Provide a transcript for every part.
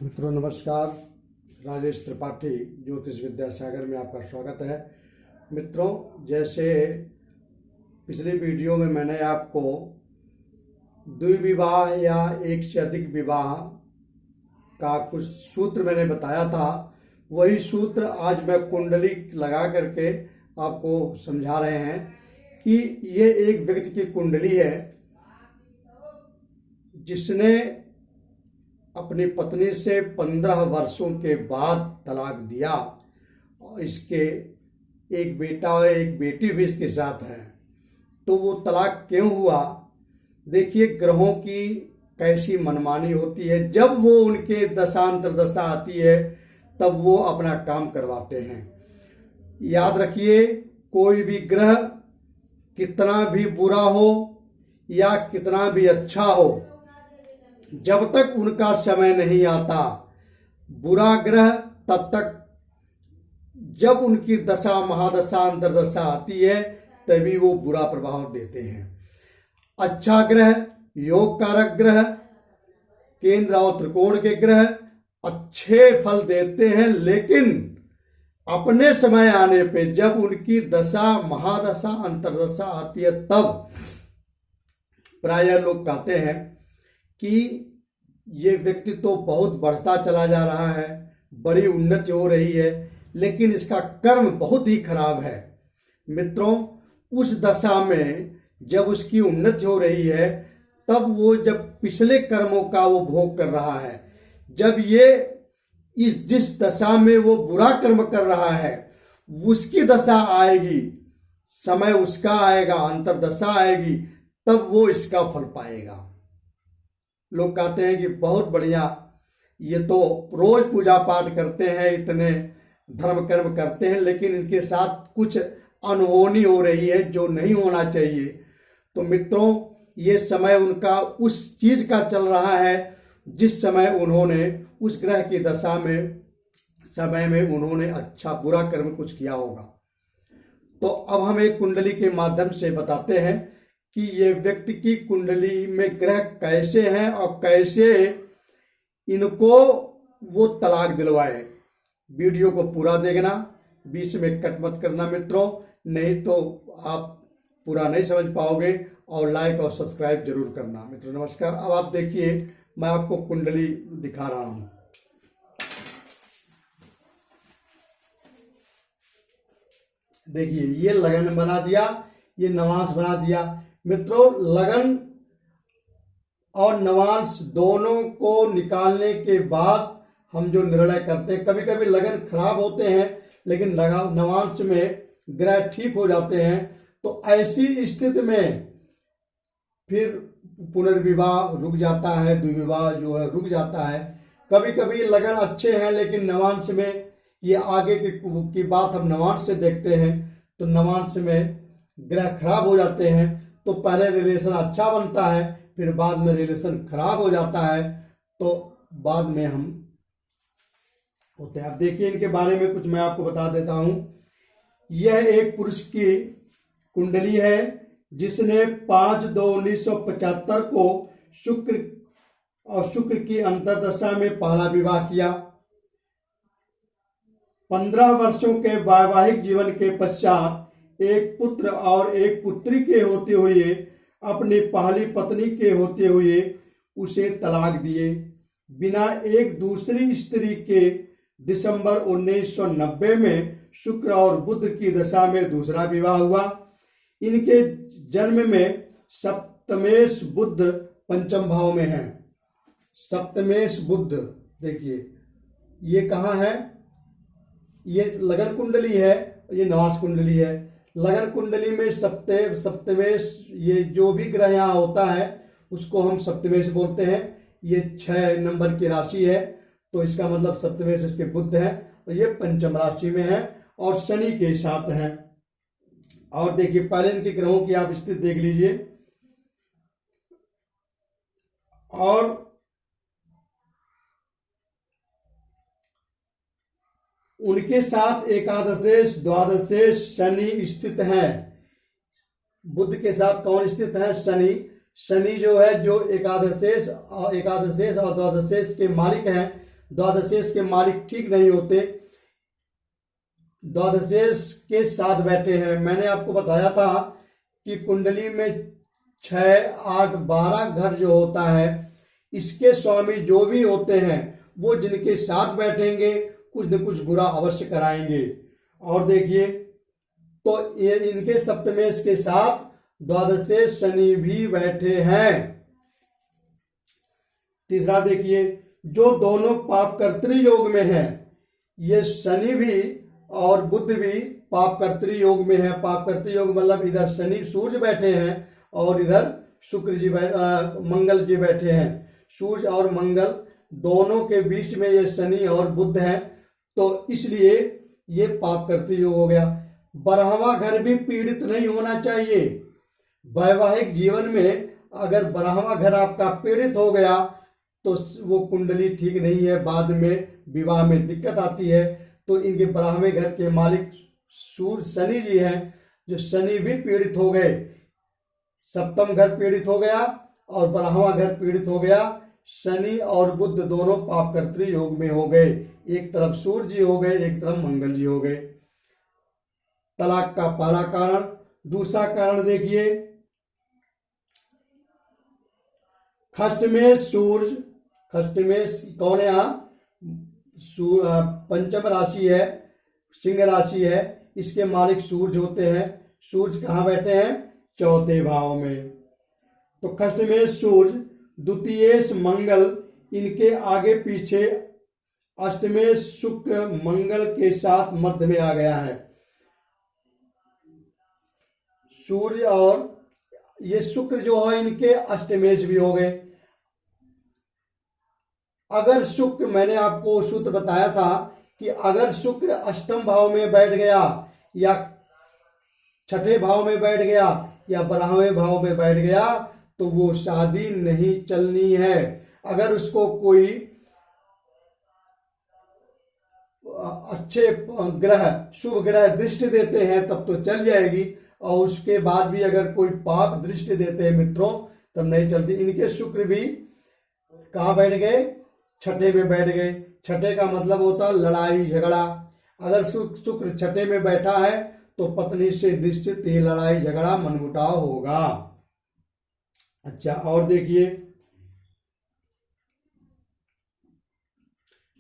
मित्रों नमस्कार। राजेश त्रिपाठी ज्योतिष विद्यासागर में आपका स्वागत है। मित्रों, जैसे पिछले वीडियो में मैंने आपको द्विविवाह या एक से अधिक विवाह का कुछ सूत्र मैंने बताया था, वही सूत्र आज मैं कुंडली लगा करके आपको समझा रहे हैं कि ये एक व्यक्ति की कुंडली है जिसने अपनी पत्नी से 15 वर्षों के बाद तलाक दिया और इसके एक बेटा और एक बेटी भी इसके साथ है। तो वो तलाक क्यों हुआ? देखिए, ग्रहों की कैसी मनमानी होती है। जब वो उनके दशांतर दशा आती है तब वो अपना काम करवाते हैं। याद रखिए, कोई भी ग्रह कितना भी बुरा हो या कितना भी अच्छा हो, जब तक उनका समय नहीं आता, बुरा ग्रह तब तक जब उनकी दशा महादशा अंतरदशा आती है तभी वो बुरा प्रभाव देते हैं। अच्छा ग्रह, योग कारक ग्रह, केंद्र और त्रिकोण के ग्रह अच्छे फल देते हैं, लेकिन अपने समय आने पे जब उनकी दशा महादशा अंतरदशा आती है तब प्रायः लोग कहते हैं कि ये व्यक्ति तो बहुत बढ़ता चला जा रहा है, बड़ी उन्नति हो रही है, लेकिन इसका कर्म बहुत ही खराब है। मित्रों, उस दशा में जब उसकी उन्नति हो रही है तब वो जब पिछले कर्मों का वो भोग कर रहा है, जब ये जिस दशा में वो बुरा कर्म कर रहा है उसकी दशा आएगी, समय उसका आएगा, अंतरदशा आएगी, तब वो इसका फल पाएगा। लोग कहते हैं कि बहुत बढ़िया, ये तो रोज पूजा पाठ करते हैं, इतने धर्म कर्म करते हैं, लेकिन इनके साथ कुछ अनहोनी हो रही है जो नहीं होना चाहिए। तो मित्रों, ये समय उनका उस चीज का चल रहा है जिस समय उन्होंने उस ग्रह की दशा में समय में उन्होंने अच्छा बुरा कर्म कुछ किया होगा। तो अब हम एक कुंडली के माध्यम से बताते हैं कि ये व्यक्ति की कुंडली में ग्रह कैसे हैं और कैसे इनको वो तलाक दिलवाए। वीडियो को पूरा देखना, बीच में कट मत करना मित्रों, नहीं तो आप पूरा नहीं समझ पाओगे। और लाइक और सब्सक्राइब जरूर करना। मित्रों नमस्कार। अब आप देखिए, मैं आपको कुंडली दिखा रहा हूं। देखिए, ये लगन बना दिया, ये नवांश बना दिया। मित्रों, लगन और नवांश दोनों को निकालने के बाद हम जो निर्णय करते हैं, कभी कभी लगन खराब होते हैं लेकिन नवांश में ग्रह ठीक हो जाते हैं, तो ऐसी स्थिति में फिर पुनर्विवाह रुक जाता है, द्विविवाह जो है रुक जाता है। कभी कभी लगन अच्छे हैं लेकिन नवांश में, ये आगे की बात हम नवांश से देखते हैं, तो नवांश में ग्रह खराब हो जाते हैं, तो पहले रिलेशन अच्छा बनता है, फिर बाद में रिलेशन खराब हो जाता है, तो बाद में हम होते हैं। अब देखिए, इनके बारे में कुछ मैं आपको बता देता हूं। यह एक पुरुष की कुंडली है जिसने 5/2/1975 को शुक्र की अंतर्दशा में पहला विवाह किया। 15 वर्षों के वैवाहिक जीवन के पश्चात एक पुत्र और एक पुत्री के होते हुए, अपनी पहली पत्नी के होते हुए उसे तलाक दिए। बिना एक दूसरी स्त्री के दिसंबर 1990 में शुक्र और बुध की दशा में दूसरा विवाह हुआ। इनके जन्म में सप्तमेश बुध पंचम भाव में है। सप्तमेश बुध, देखिए ये कहाँ है? ये लगन कुंडली है, ये नवांश कुंडली है। लगन कुंडली में सप्तमेश, ये जो भी ग्रह यहाँ होता है उसको हम सप्तमेश बोलते हैं। ये 6 नंबर की राशि है, तो इसका मतलब सप्तमेश इसके बुध है, और ये पंचम राशि में है और शनि के साथ है। और देखिए, पहले इनके ग्रहों की आप स्थिति देख लीजिए। और उनके साथ एकादशेश द्वादशेश शनि स्थित हैं। बुध के साथ कौन स्थित है? शनि। शनि जो है, जो एकादशेश और द्वादशेश के मालिक हैं, द्वादशेश के मालिक ठीक नहीं होते, द्वादशेश के साथ बैठे हैं। मैंने आपको बताया था कि कुंडली में 6, 8, 12 घर जो होता है, इसके स्वामी जो भी होते हैं वो जिनके साथ बैठेंगे कुछ न कुछ बुरा अवश्य कराएंगे। और देखिए, तो ये इनके सप्तमेश के साथ द्वादशेश शनि भी बैठे हैं। तीसरा देखिए, जो दोनों पाप कर्तृ योग में है, ये शनि भी और बुध भी पाप कर्तृ योग में है। पाप कर्तृ योग मतलब इधर शनि सूर्य बैठे हैं और इधर शुक्र जी मंगल जी बैठे हैं। सूर्य और मंगल दोनों के बीच में ये शनि और बुध हैं, तो इसलिए ये पाप कर्तृ योग हो गया। 12वां घर भी पीड़ित नहीं होना चाहिए। वैवाहिक जीवन में अगर 12वां घर आपका पीड़ित हो गया तो वो कुंडली ठीक नहीं है, बाद में विवाह में दिक्कत आती है। तो इनके 12वें घर के मालिक सूर्य शनि जी हैं, जो शनि भी पीड़ित हो गए। सप्तम घर पीड़ित हो गया और 12वां घर पीड़ित हो गया। शनि और बुध दोनों पाप कर्तृ योग में हो गए। एक तरफ सूर्य जी हो गए, एक तरफ मंगल जी हो गए। तलाक का पहला कारण। दूसरा कारण देखिए, खष्ट में सूर्य, खष्ट में कौन है यहाँ, पंचम राशि है, सिंह राशि है, इसके मालिक सूर्य होते हैं। सूर्य कहाँ बैठे हैं, चौथे भाव में। तो खष्ट में सूर्य, द्वितीयेश मंगल, इनके आगे पीछे अष्टमेश शुक्र मंगल के साथ मध्य में आ गया है। सूर्य और ये शुक्र जो है इनके अष्टमेश भी हो गए। अगर शुक्र, मैंने आपको सूत्र बताया था कि अगर शुक्र अष्टम भाव में बैठ गया या छठे भाव में बैठ गया या 12वें भाव में बैठ गया तो वो शादी नहीं चलनी है। अगर उसको कोई अच्छे ग्रह, शुभ ग्रह दृष्टि देते हैं तब तो चल जाएगी, और उसके बाद भी अगर कोई पाप दृष्टि देते हैं मित्रों तब नहीं चलती। इनके शुक्र भी कहाँ बैठ गए, छठे में बैठ गए। छठे का मतलब होता है लड़ाई झगड़ा। अगर शुक्र छठे में बैठा है तो पत्नी से निश्चित ही लड़ाई झगड़ा मनमुटाव होगा। अच्छा, और देखिए,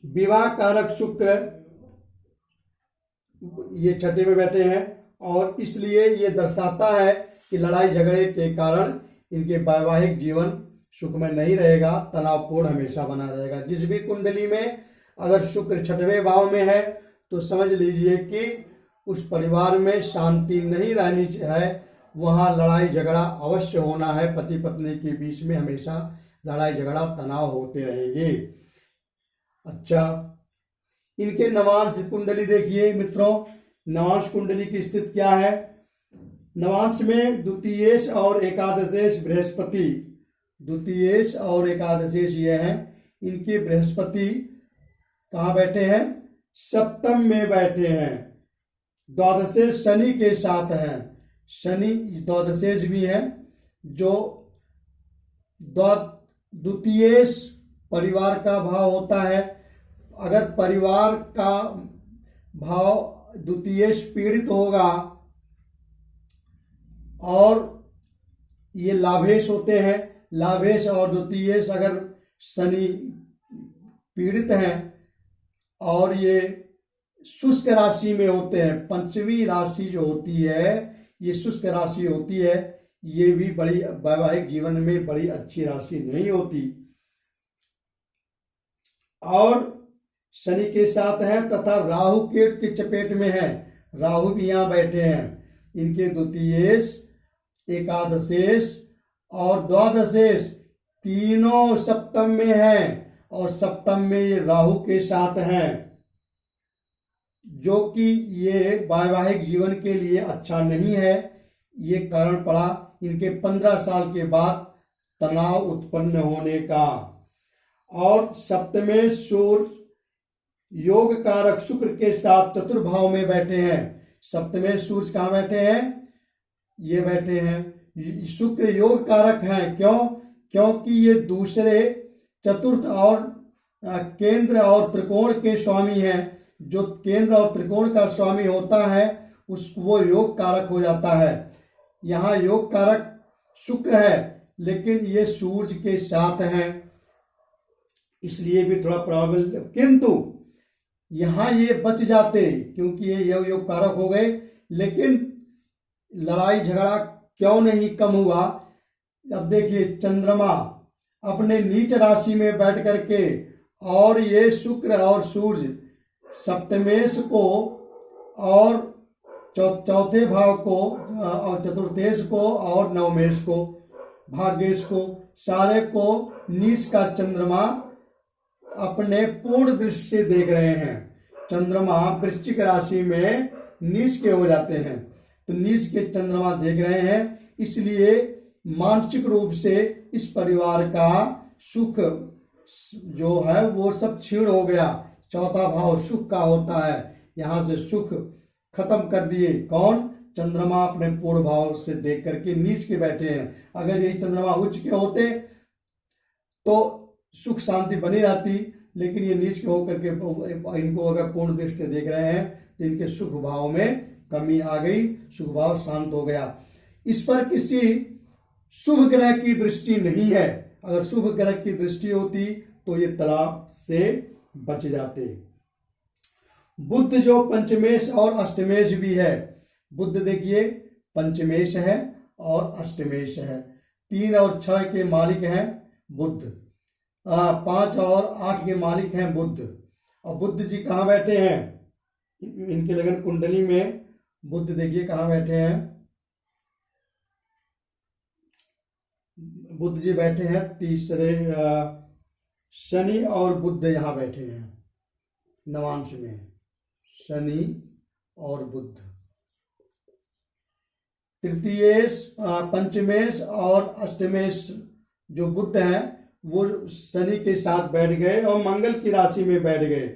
विवाह कारक शुक्र ये छठे में बैठे हैं और इसलिए ये दर्शाता है कि लड़ाई झगड़े के कारण इनके वैवाहिक जीवन सुखमय नहीं रहेगा, तनावपूर्ण हमेशा बना रहेगा। जिस भी कुंडली में अगर शुक्र छठवें भाव में है तो समझ लीजिए कि उस परिवार में शांति नहीं रहनी है, वहाँ लड़ाई झगड़ा अवश्य होना है। पति पत्नी के बीच में हमेशा लड़ाई झगड़ा तनाव होते रहेंगे। अच्छा, इनके नवांश कुंडली देखिए मित्रों, नवांश कुंडली की स्थिति क्या है। नवांश में द्वितीयेश और एकादशेश बृहस्पति, द्वितीयेश और एकादशेश ये हैं। इनके बृहस्पति कहाँ बैठे हैं, सप्तम में बैठे हैं। द्वादशेश शनि के साथ हैं। शनि द्वादशेश भी हैं, जो द्वितीयेश परिवार का भाव होता है। अगर परिवार का भाव द्वितीयेश पीड़ित होगा और ये लाभेश होते हैं, लाभेश और द्वितीयेश अगर शनि पीड़ित हैं और ये शुष्क राशि में होते हैं, पंचमी राशि जो होती है ये शुष्क राशि होती है, ये भी बड़ी वैवाहिक जीवन में बड़ी अच्छी राशि नहीं होती। और शनि के साथ है तथा राहु केतु की चपेट में है। राहु भी यहाँ बैठे हैं। इनके द्वितीयेश, एकादशेश और द्वादशेश तीनों सप्तम में हैं और सप्तम में ये राहु के साथ हैं, जो कि ये वैवाहिक जीवन के लिए अच्छा नहीं है। ये कारण पड़ा इनके 15 साल के बाद तनाव उत्पन्न होने का। और सप्तमें सूर्य योग कारक शुक्र के साथ चतुर्भाव में बैठे हैं। सप्तमें सूर्य कहाँ बैठे हैं, ये बैठे हैं। शुक्र योग कारक हैं, क्यों, क्योंकि ये दूसरे, चतुर्थ और केंद्र और त्रिकोण के स्वामी हैं। जो केंद्र और त्रिकोण का स्वामी होता है वो योग कारक हो जाता है। यहाँ योग कारक शुक्र है, लेकिन ये सूर्य के साथ हैं, इसलिए भी थोड़ा प्रॉब्लम, किंतु यहाँ ये बच जाते क्योंकि ये योग कारक हो गए। लेकिन लड़ाई झगड़ा क्यों नहीं कम हुआ? अब देखिए, चंद्रमा अपने नीच राशि में बैठ करके और ये शुक्र और सूर्य सप्तमेश को और चौथे भाव को और चतुर्थेश को और नवमेश को, भाग्येश को, सारे को नीच का चंद्रमा अपने पूर्ण दृष्टि से देख रहे हैं। चंद्रमा वृश्चिक राशि में नीच के हो जाते हैं, तो नीच के चंद्रमा देख रहे हैं, इसलिए मानसिक रूप से इस परिवार का सुख जो है वो सब क्षीण हो गया। चौथा भाव सुख का होता है, यहाँ से सुख खत्म कर दिए। कौन? चंद्रमा अपने पूर्ण भाव से देख करके नीच के बैठे हैं। अगर यही चंद्रमा उच्च के होते तो सुख शांति बनी रहती, लेकिन ये नीच के होकर के इनको अगर पूर्ण दृष्टि से देख रहे हैं तो इनके सुख भाव में कमी आ गई, सुख भाव शांत हो गया। इस पर किसी शुभ ग्रह की दृष्टि नहीं है। अगर शुभ ग्रह की दृष्टि होती तो ये तलाक से बच जाते। बुध जो पंचमेश और अष्टमेश भी है, बुध देखिए पंचमेश है और अष्टमेश है। 3 और 6 के मालिक हैं बुध, 5 और 8 के मालिक हैं बुध। और बुध जी कहाँ बैठे हैं? इनके लगन कुंडली में बुध देखिए कहाँ बैठे हैं। बुध जी बैठे हैं तीसरे, शनि और बुध यहाँ बैठे हैं नवांश में, शनि और बुध। तृतीयेश, पंचमेश और अष्टमेश जो बुध हैं वो शनि के साथ बैठ गए और मंगल की राशि में बैठ गए।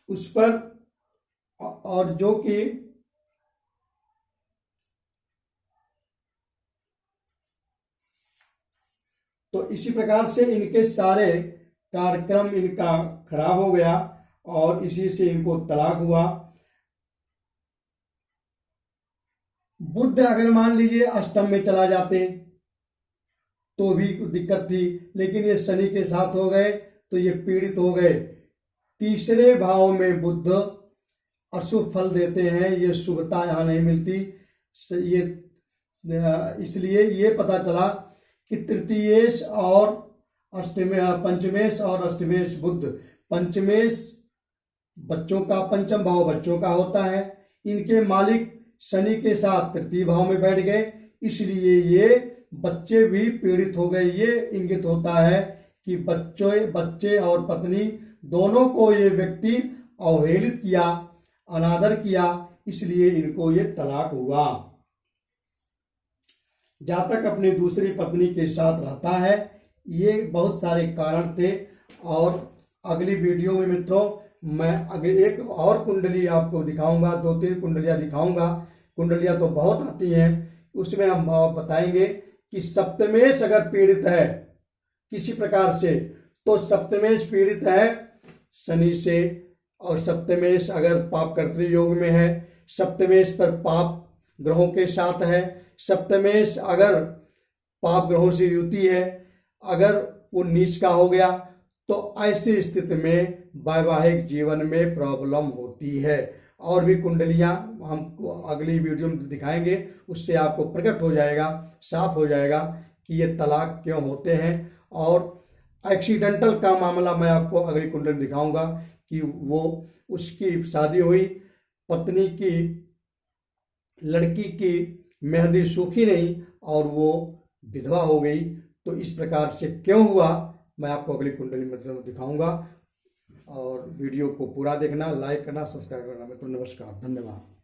उस पर और जो कि तो इसी प्रकार से इनके सारे कार्यक्रम इनका खराब हो गया और इसी से इनको तलाक हुआ। बुध अगर मान लीजिए अष्टम में चला जाते तो भी दिक्कत थी, लेकिन ये शनि के साथ हो गए तो ये पीड़ित हो गए। तीसरे भाव में बुध अशुभ फल देते हैं, ये शुभता यहाँ नहीं मिलती। ये इसलिए ये पता चला कि तृतीयेश और पंचमेश और अष्टमेश बुध, पंचमेश बच्चों का, पंचम भाव बच्चों का होता है, इनके मालिक शनि के साथ तृतीय भाव में बैठ गए, इसलिए ये बच्चे भी पीड़ित हो गए। ये इंगित होता है कि बच्चे और पत्नी दोनों को ये व्यक्ति अवहेलित किया, अनादर किया, इसलिए इनको ये तलाक हुआ। जातक अपनी दूसरी पत्नी के साथ रहता है, ये बहुत सारे कारण थे। और अगली वीडियो में मित्रों मैं अगली एक और कुंडली आपको दिखाऊंगा, 2-3 कुंडलियां दिखाऊंगा। कुंडलियां तो बहुत आती हैं, उसमें हम बताएंगे कि सप्तमेश अगर पीड़ित है किसी प्रकार से, तो सप्तमेश पीड़ित है शनि से, और सप्तमेश अगर पाप कर्तृ योग में है, सप्तमेश पर पाप ग्रहों के साथ है, सप्तमेश अगर पाप ग्रहों से युति है, अगर वो नीच का हो गया, तो ऐसी स्थिति में वैवाहिक जीवन में प्रॉब्लम होती है। और भी कुंडलियां हमको अगली वीडियो में दिखाएंगे, उससे आपको प्रकट हो जाएगा, साफ हो जाएगा कि ये तलाक क्यों होते हैं। और एक्सीडेंटल का मामला मैं आपको अगली कुंडली में दिखाऊंगा कि वो उसकी शादी हुई, पत्नी की, लड़की की मेहंदी सूखी नहीं और वो विधवा हो गई, तो इस प्रकार से क्यों हुआ मैं आपको अगली कुंडली में दिखाऊंगा। और वीडियो को पूरा देखना, लाइक करना, सब्सक्राइब करना। मित्रों नमस्कार, धन्यवाद।